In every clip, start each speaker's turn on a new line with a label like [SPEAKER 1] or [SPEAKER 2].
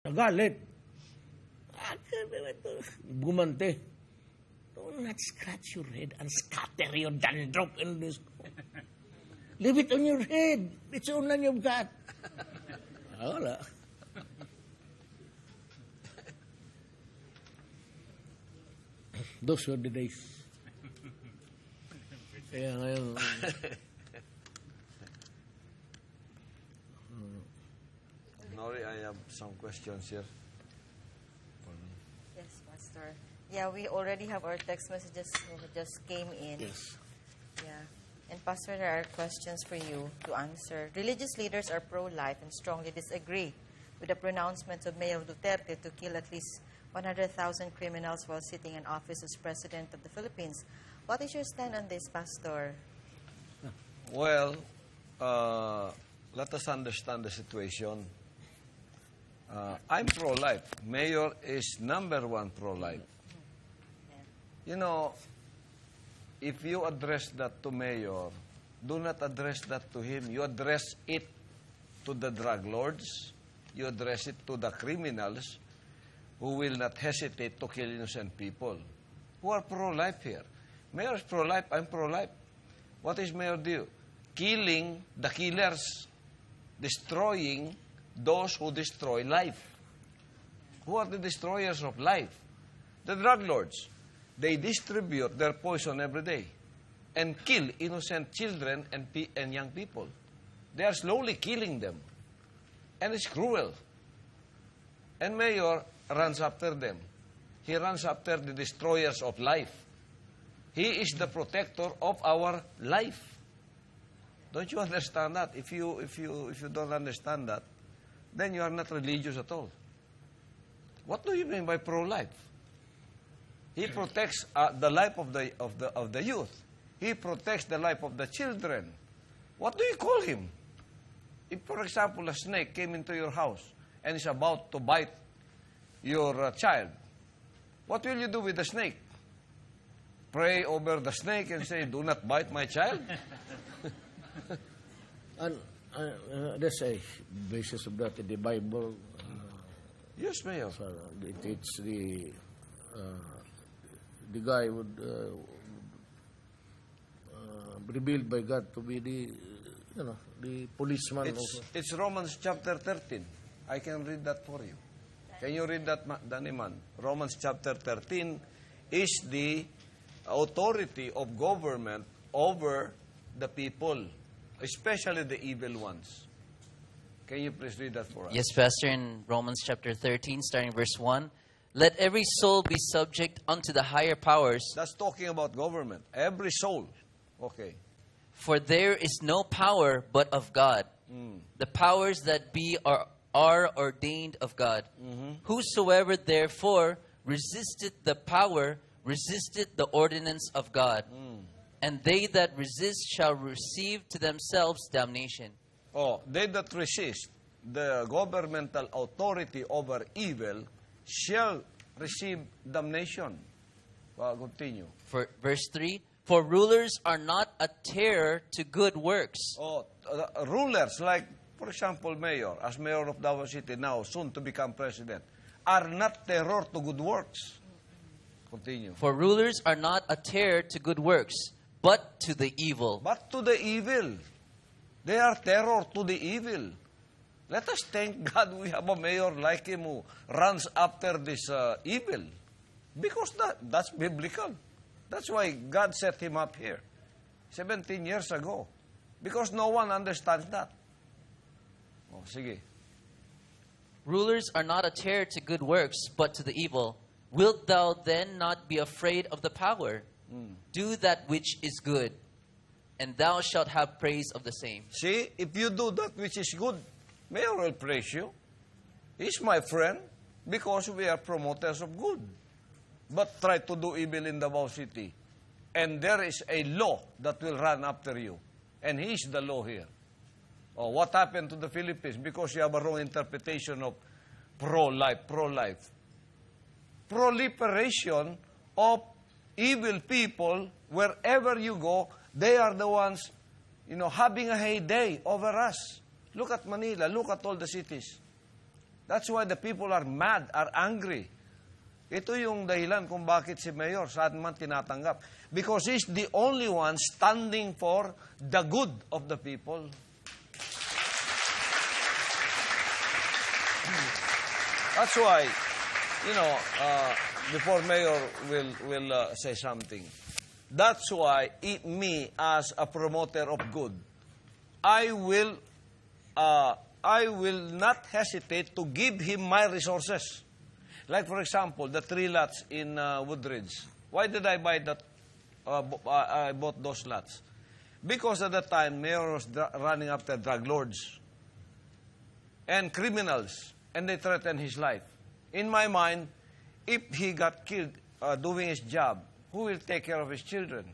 [SPEAKER 1] Nagalit. Gumante. Do not scratch your head and scatter your dandruff in this. Leave it on your head. It's the only you've got. Wala. Those were the days. Kaya ngayon...
[SPEAKER 2] Nori, I have some questions here.
[SPEAKER 3] Yes, Pastor. Yeah, we already have our text messages who just came in.
[SPEAKER 1] Yes.
[SPEAKER 3] Yeah. And Pastor, there are questions for you to answer. Religious leaders are pro-life and strongly disagree with the pronouncements of Mayor Duterte to kill at least 100,000 criminals while sitting in office as President of the Philippines. What is your stand on this, Pastor?
[SPEAKER 2] Well, let us understand the situation. I'm pro-life. Mayor is #1 pro-life. You know, if you address that to Mayor, do not address that to him. You address it to the drug lords. You address it to the criminals who will not hesitate to kill innocent people. Who are pro-life here? Mayor is pro-life. I'm pro-life. What is Mayor do? Killing the killers. Destroying those who destroy life. Who are the destroyers of life? The drug lords. They distribute their poison every day and kill innocent children and young people. They are slowly killing them. And it's cruel. And Mayor runs after them. He runs after the destroyers of life. He is the protector of our life. Don't you understand that? If you don't understand that, then you are not religious at all. What do you mean by pro-life? He protects the life of the youth. He protects the life of the children. What do you call him? If, for example, a snake came into your house and is about to bite your child, what will you do with the snake? Pray over the snake and say, "Do not bite my child"?
[SPEAKER 1] And there's a basis of that in the Bible.
[SPEAKER 2] Yes, Mayor.
[SPEAKER 1] It's the guy would revealed by God to be the policeman.
[SPEAKER 2] It's Romans chapter 13. I can read that for you. Can you read that, Danny Man? Romans chapter 13 is the authority of government over the people, especially the evil ones. Can you please read that for us?
[SPEAKER 4] Yes, Pastor, in Romans chapter 13, starting verse 1. Let every soul be subject unto the higher powers.
[SPEAKER 2] That's talking about government. Every soul. Okay.
[SPEAKER 4] For there is no power but of God. The powers that be are ordained of God. Whosoever therefore resisteth the power, resisteth the ordinance of God. And they that resist shall receive to themselves damnation.
[SPEAKER 2] Oh, they that resist the governmental authority over evil shall receive damnation. Well, continue.
[SPEAKER 4] For verse 3, for rulers are not a terror to good works.
[SPEAKER 2] Oh, rulers like, for example, mayor, as mayor of Davao City now, soon to become president, are not terror to good works. Continue.
[SPEAKER 4] For rulers are not a terror to good works, but to the evil.
[SPEAKER 2] But to the evil. They are terror to the evil. Let us thank God we have a mayor like him who runs after this evil. Because that's biblical. That's why God set him up here 17 years ago. Because no one understands that. Oh, sige.
[SPEAKER 4] Rulers are not a terror to good works, but to the evil. Wilt thou then not be afraid of the power? Do that which is good, and thou shalt have praise of the same.
[SPEAKER 2] See, if you do that which is good, Mayor will praise you. He's my friend because we are promoters of good. But try to do evil in Davao City, and there is a law that will run after you. And he is the law here. Oh, what happened to the Philippines? Because you have a wrong interpretation of pro-life. Pro-life. Proliferation of evil people, wherever you go, they are the ones, having a heyday over us. Look at Manila. Look at all the cities. That's why the people are mad, are angry. Ito yung dahilan kung bakit si Mayor saan man tinatanggap. Because he's the only one standing for the good of the people. That's why, before Mayor will say something, that's why me as a promoter of good, I will not hesitate to give him my resources. Like, for example, the 3 lots in Woodridge. Why did I buy that? I bought those lots. Because at that time, Mayor was running after drug lords and criminals, and they threatened his life. In my mind, if he got killed doing his job, who will take care of his children?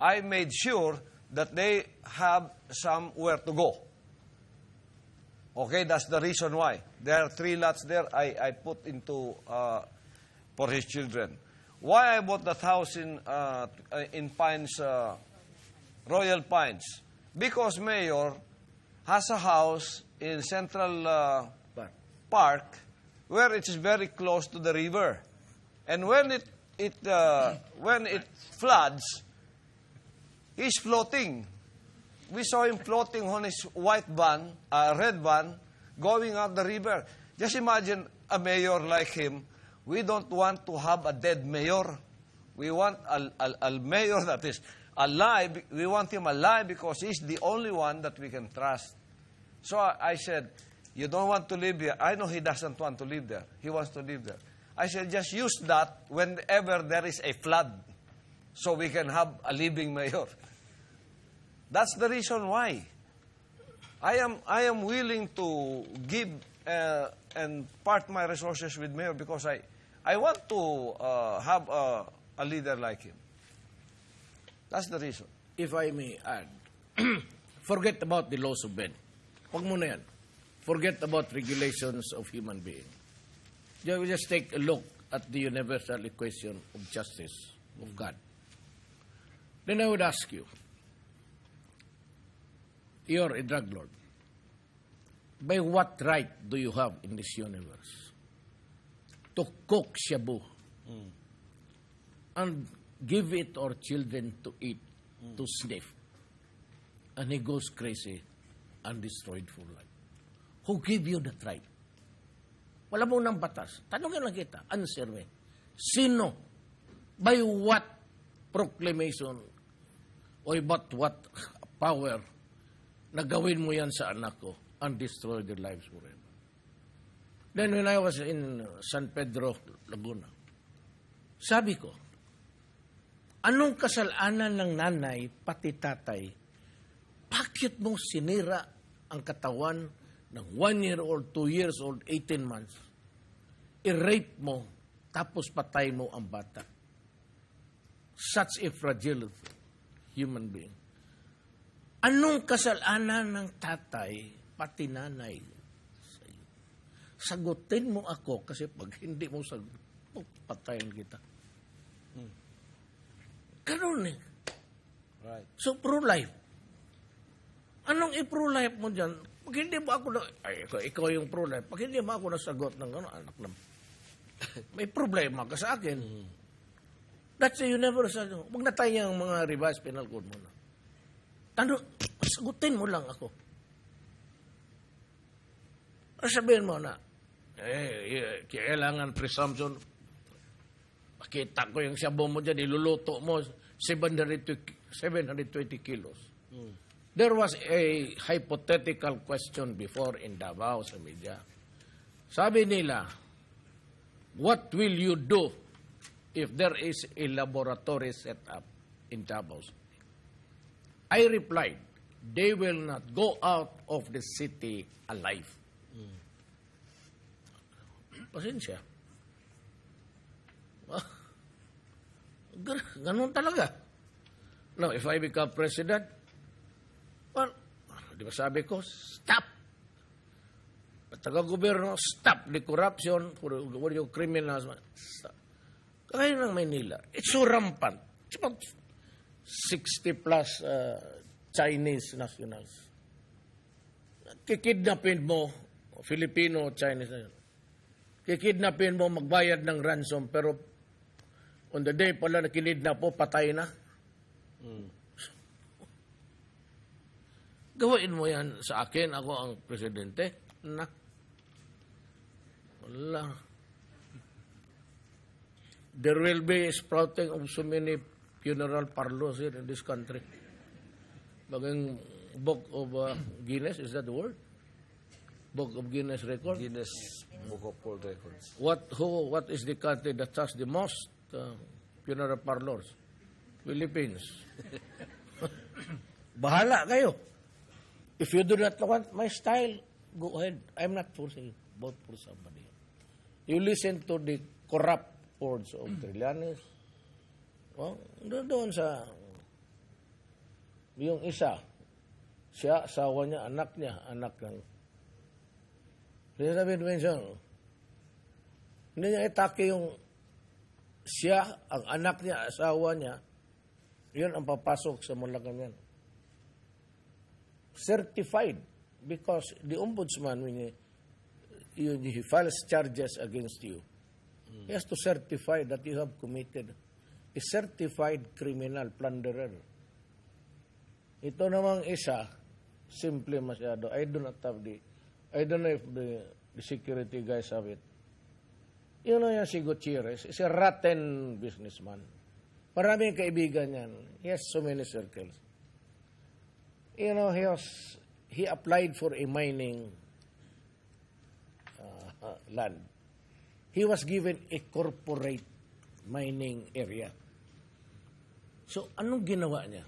[SPEAKER 2] I made sure that they have somewhere to go. Okay, that's the reason why. There are 3 lots there I put into for his children. Why I bought that house in Pines, Royal Pines? Because Mayor has a house in Central Park where it is very close to the river. And when it floods, he's floating. We saw him floating on his white van, red van, going up the river. Just imagine a mayor like him. We don't want to have a dead mayor. We want a mayor that is alive. We want him alive because he's the only one that we can trust. So I said, you don't want to live here. I know he doesn't want to live there. He wants to live there. I said, just use that whenever there is a flood so we can have a living mayor. That's the reason why. I am willing to give and part my resources with Mayor because I want to have a leader like him. That's the reason.
[SPEAKER 1] If I may add, forget about the laws of men. Huwag mo na yan. Forget about regulations of human being. Just take a look at the universal equation of justice of God. Then I would ask you, you're a drug lord. By what right do you have in this universe to cook shabu and give it our children to eat, to sniff? And he goes crazy and destroyed for life. Who gave you that right? Wala mo ng batas. Tanongin lang kita. Answer me. Sino? By what proclamation or about what power na gawin mo yan sa anak ko and destroy their lives forever? Then when I was in San Pedro, Laguna, sabi ko, anong kasalanan ng nanay, pati tatay, bakit mo sinira ang katawan ng 1-year-old, 2 years old, 18 months? I-rape mo, tapos patay mo ang bata. Such a fragile human being. Anong kasalanan ng tatay, pati nanay sa iyo? Sagutin mo ako kasi pag hindi mo sagot, patayin kita. Ganun eh.
[SPEAKER 2] Right.
[SPEAKER 1] So, pro-life. Anong i-pro-life mo dyan? Pag hindi mo ako ikaw yung pro-life. Pag hindi mo ako nasagot ng anak na, may problema ka sa akin. That's a universal. Huwag na tayo yung mga revised penal code mo na. Sagutin mo lang ako. Sabihin mo na, kailangan presumption. Pakita ko yung shabu mo dyan, iluluto mo, 720 kilos. There was a hypothetical question before in Davao sa media. Sabi nila, what will you do if there is a laboratory set up in Davao? I replied, they will not go out of the city alive. Pasensya. Ganun talaga. Now, if I become president, well, di ba sabi ko, stop. Taga-gobyerno, stop the corruption for yung criminals. Stop. Kaya ng Maynila, it's so rampant. It's about 60 plus Chinese nationals. Kikidnapin mo Filipino o Chinese na yun. Kikidnapin mo, magbayad ng ransom, pero on the day pala na kinidnap po, patay na. Gawin mo yan sa akin, ako ang presidente. Na. Wala. There will be sprouting of so many funeral parlors here in this country. Baging Book of Guinness, is that the word? Book of Guinness record?
[SPEAKER 2] Guinness Book of World Records.
[SPEAKER 1] What is the country that has the most funeral parlors? Philippines. Bahala kayo. If you do not want my style, go ahead. I'm not forcing you. Vote for somebody. You listen to the corrupt words of Trillanes. Well, doon sa yung isa, siya, asawa niya, anak ng sinasabi naman siya, hindi niya itake yung siya, ang anak niya, asawa niya, yun ang papasok sa Malacanang. Certified, because the ombudsman, when he files charges against you, he has to certify that you have committed a certified criminal plunderer. Ito namang isa, simple masyado. I don't know if the security guys have it. You know yan si Gutierrez, is a rotten businessman. Maraming kaibigan yan. He has so many circles. You know, he applied for a mining land. He was given a corporate mining area. So, anong ginawa niya?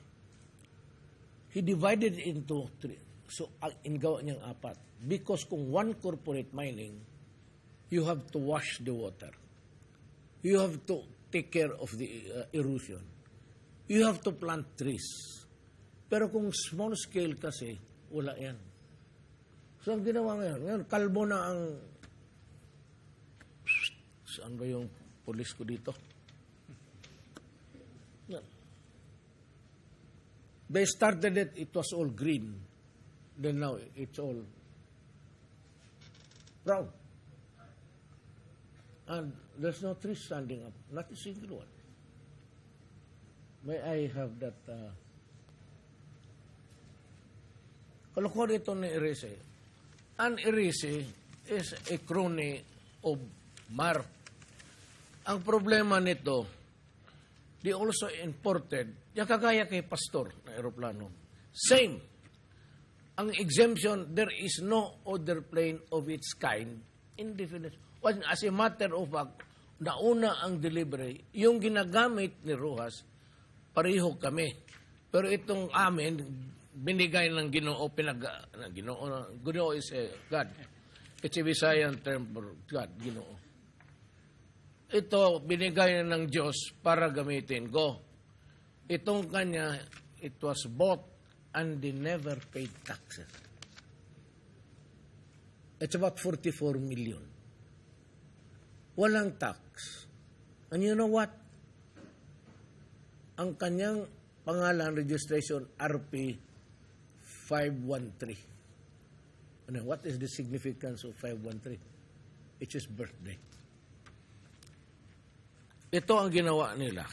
[SPEAKER 1] He divided into three. So, gawa niyang apat. Because kung one corporate mining, you have to wash the water. You have to take care of the erosion. You have to plant trees. Pero kung small scale kasi, wala yan. So, ang ginawa ngayon, kalbo na ang... Saan ba yung pulis ko dito? They started it was all green. Then now, it's all brown. And there's no tree standing up. Not a single one. May I have that... Kalokohan ito ni Erese. An Erese is a crony of Mar. Ang problema nito, they also imported, yung kagaya kay Pastor na aeroplano. Same. Ang exemption, there is no other plane of its kind in definition. As a matter of fact, nauna ang delivery, yung ginagamit ni Rojas, pareho kami. Pero itong amin, binigay ng Ginoo, Ginoo is a God. It's a Visayan term for God, Ginoo. Ito, binigay ng Diyos para gamitin ko. Itong kanya, it was bought and they never paid taxes. It's about 44 million. Walang tax. And you know what? Ang kanyang pangalan registration, RP 513. And what is the significance of 513? It's his birthday. Ito ang ginawa nila.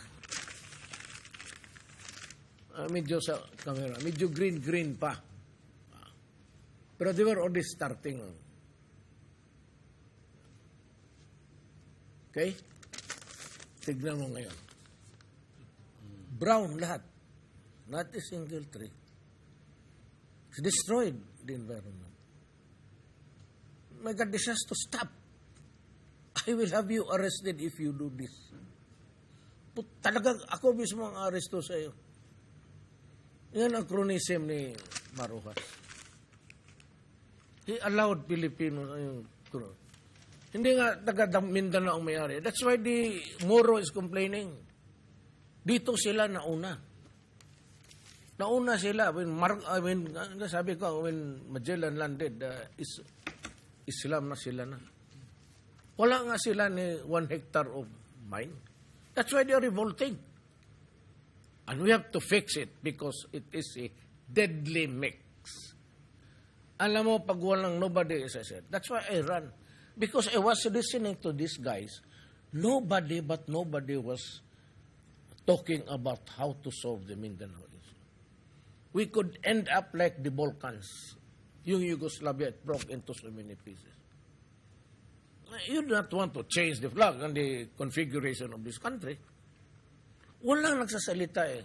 [SPEAKER 1] Medyo sa camera, medyo green pa. Pero they were already starting. Okay? Tignan mo ngayon. Brown lahat. Not a single tree. It's destroyed the environment. My God, this has to stop. I will have you arrested if you do this. Talagang ako mismo ang aresto sa iyo. Yan ang cronyism ni Marujas. He allowed Filipinos. Hindi nga taga Mindanao ang may-ari. That's why the Moro is complaining. Dito sila nauna. Nauna sila. Sabi ko, when Magellan landed, Islam na sila na. Wala nga sila ni 1 hectare of mine. That's why they are revolting. And we have to fix it because it is a deadly mix. Alam mo, pag walang nobody, as I said, that's why I ran. Because I was listening to these guys, nobody was talking about how to solve the Mindanao issue. We could end up like the Balkans. Yung Yugoslavia, it broke into so many pieces. You do not want to change the flag and the configuration of this country. Walang nagsasalita eh.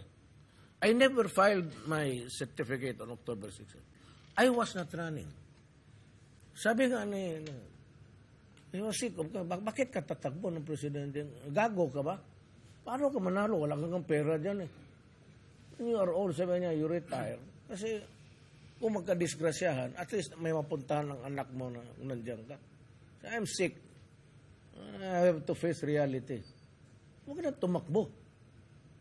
[SPEAKER 1] I never filed my certificate on October 6. I was not running. Sabi nga ni Sikop, bakit ka tatakbo ng presidente? Gago ka ba? Paano ka manalo? Wala kang pera dyan eh. You are old, sabi niya, you retire. Kasi kung magkadisgrasyahan, at least may mapuntahan ng anak mo na nandiyan ka. So, I'm sick. I have to face reality. Huwag na tumakbo.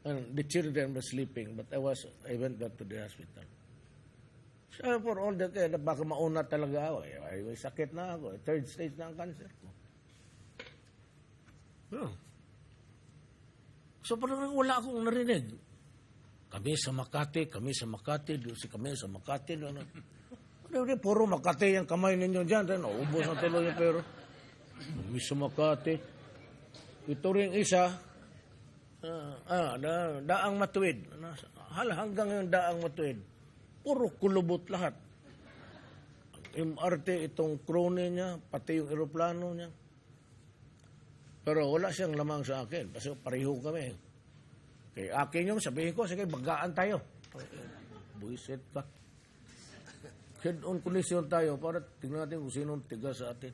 [SPEAKER 1] And the children were sleeping, but I went back to the hospital. So for all that, baka mauna talaga ako. Ay, sakit na ako. Third stage na ang cancer ko. So parang wala akong narinig. Kami sa Makati, kami sa Makati. Puro Makati yung kamay ninyo dyan. Ubos na tuloy yung pero. Kami sa Makati. Ito rin isa, daang matuwid. Hanggang yung daang matuwid. Puro kulubot lahat. MRT, itong krone niya, pati yung eroplano niya. Pero wala siyang lamang sa akin. Kasi pareho kami. Kay akin yung sabihin ko, sige, bagaan tayo. Buisit ka. Head-on collision tayo para tingnan natin kung sinong tiga sa atin.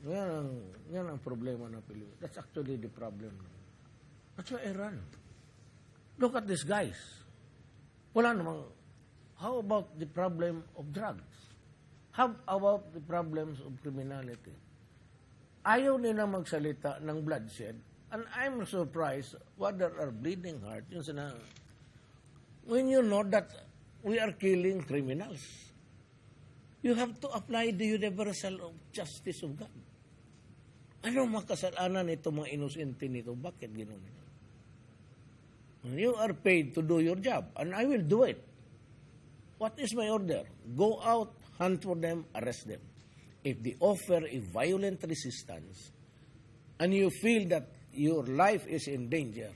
[SPEAKER 1] Yan ang problema ng Pilipinas. That's actually the problem. That's why I run. Look at these guys. Wala namang, how about the problem of drugs? How about the problems of criminality? Ayaw nila magsalita ng bloodshed. And I'm surprised what there are bleeding heart. When you know that we are killing criminals, you have to apply the universal justice of God. Ano makasalanan nito mga inosente nito? Bakit gano'n? You are paid to do your job, and I will do it. What is my order? Go out, hunt for them, arrest them. If they offer a violent resistance, and you feel that your life is in danger,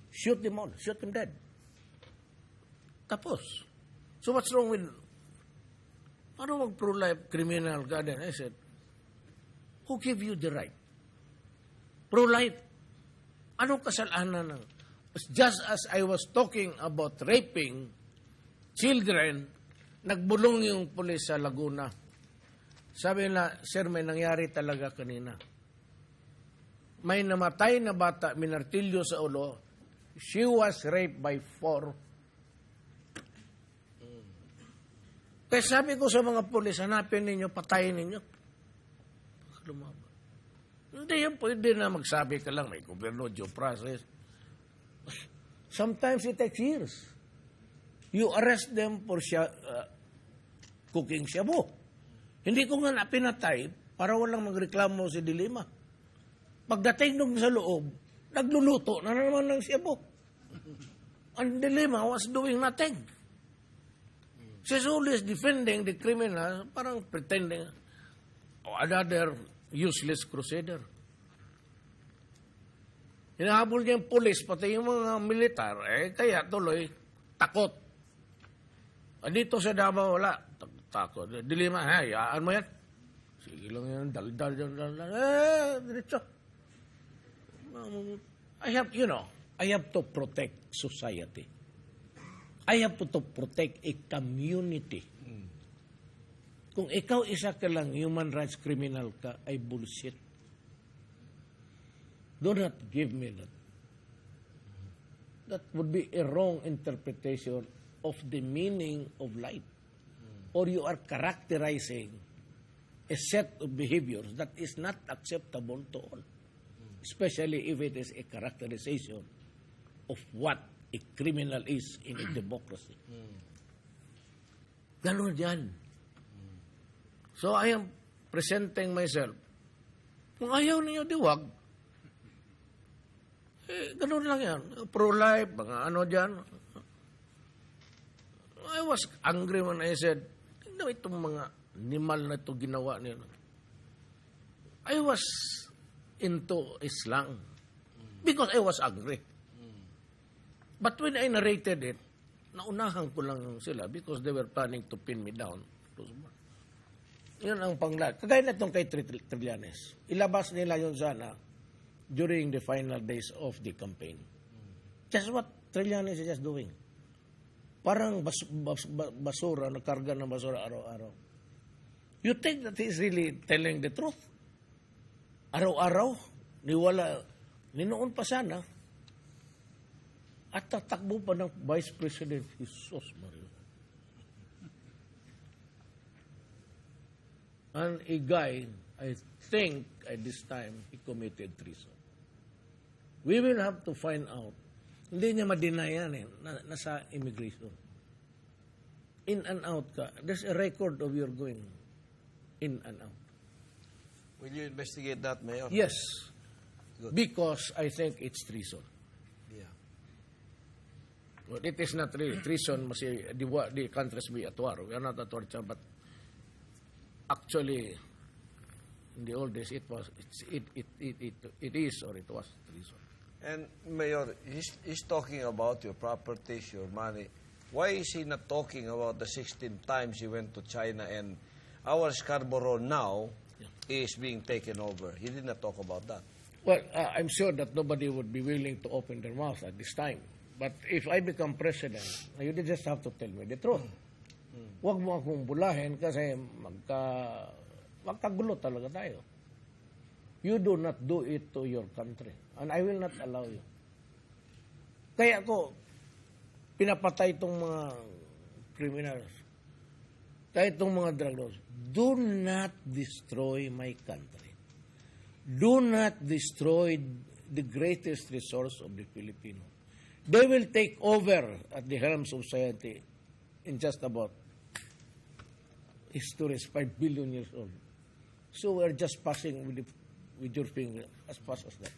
[SPEAKER 1] shoot them all, shoot them dead. Tapos. So what's wrong with, paano mag-pro-life criminal ka din? I said, who gave you the right? Pro-life. Anong kasalanan ng, just as I was talking about raping children, nagbulong yung pulis sa Laguna. Sabi na, sir, may nangyari talaga kanina. May namatay na bata, minartilyo sa ulo. She was raped by 4. Kaya sabi ko sa mga pulis, hanapin ninyo, patayin ninyo. Lumaban. Hindi yan, pwede na magsabi ka lang, may gobyerno, due process. Sometimes it takes years. You arrest them for cooking shabu. Hindi ko nga napinatay para walang magreklamo si Dilima. Pagdating nung sa loob, nagluluto na naman ng shabu. And Dilima was doing nothing. She's always defending the criminal, parang pretending another useless crusader. Hinahabol niya yung police, pati yung mga militar, kaya tuloy, takot. Dito sa Davao, wala. Takot. Dilima, hayaan mo yan. Sige lang yan, daldal. Diretso. I have to protect society. I have to protect a community. Kung ikaw isa ka lang human rights criminal ka, ay bullshit. Do not give me that. That would be a wrong interpretation of the meaning of life. Or you are characterizing a set of behaviors that is not acceptable to all. Especially if it is a characterization of what a criminal is in a democracy. Ganun yan. So I am presenting myself. Kung ayaw niyo, diwag. Ganun lang yan. Pro-life, mga ano dyan. I was angry when I said, tingnan itong mga animal na ito ginawa nila. I was into Islam because I was angry. But when I narrated it, naunahan ko lang sila because they were planning to pin me down. Yun ang panglat. Kagaya na itong kay Trillanes. Ilabas nila yun sana during the final days of the campaign. Just what Trillanes is just doing. Parang basura, nagkarga ng basura araw-araw. You think that he's really telling the truth? Araw-araw, ninoon pa sana, at tatakbo pa ng Vice President Jesus Mario. And a guy, I think at this time, he committed treason. We will have to find out. Hindi niya ma-deny yan nasa immigration. In and out ka. There's a record of your going in and out.
[SPEAKER 2] Will you investigate that, Mayor?
[SPEAKER 1] Yes.
[SPEAKER 2] Good.
[SPEAKER 1] Because I think it's treason.
[SPEAKER 2] Yeah.
[SPEAKER 1] Well, it is not really treason. The countries be at war. We are not at war, but actually, in the old days, it is or it was treason.
[SPEAKER 2] And Mayor, he's talking about your properties, your money. Why is he not talking about the 16 times he went to China and our Scarborough now is being taken over? He did not talk about that.
[SPEAKER 1] Well, I'm sure that nobody would be willing to open their mouth at this time. But if I become president, you just have to tell me the truth. Huwag mo akong bulahin kasi magkagulo talaga tayo. You do not do it to your country. And I will not allow you. Kaya ako, pinapatay itong mga criminals. Kaya itong mga drug lords. Do not destroy my country. Do not destroy the greatest resource of the Filipino. They will take over at the helms of society in just about history is 5 billion years old. So we're just passing with your finger as fast as that.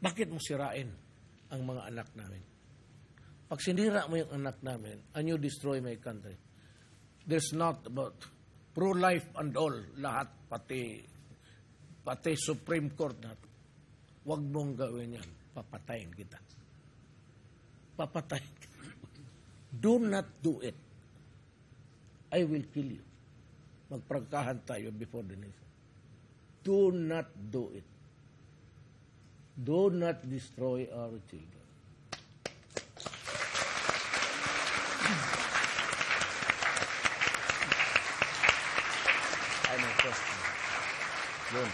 [SPEAKER 1] Bakit mo sirain ang mga anak namin? Pag sinira mo yung anak namin and you destroy my country, there's not about pro-life and all, lahat, pati Supreme Court na, huwag mong gawin yan. Papatayin kita. Papatayin kita. Do not do it. I will kill you. Magprangkahan tayo before the nation. Do not do it. Do not destroy our children.
[SPEAKER 2] I have a question. Yun.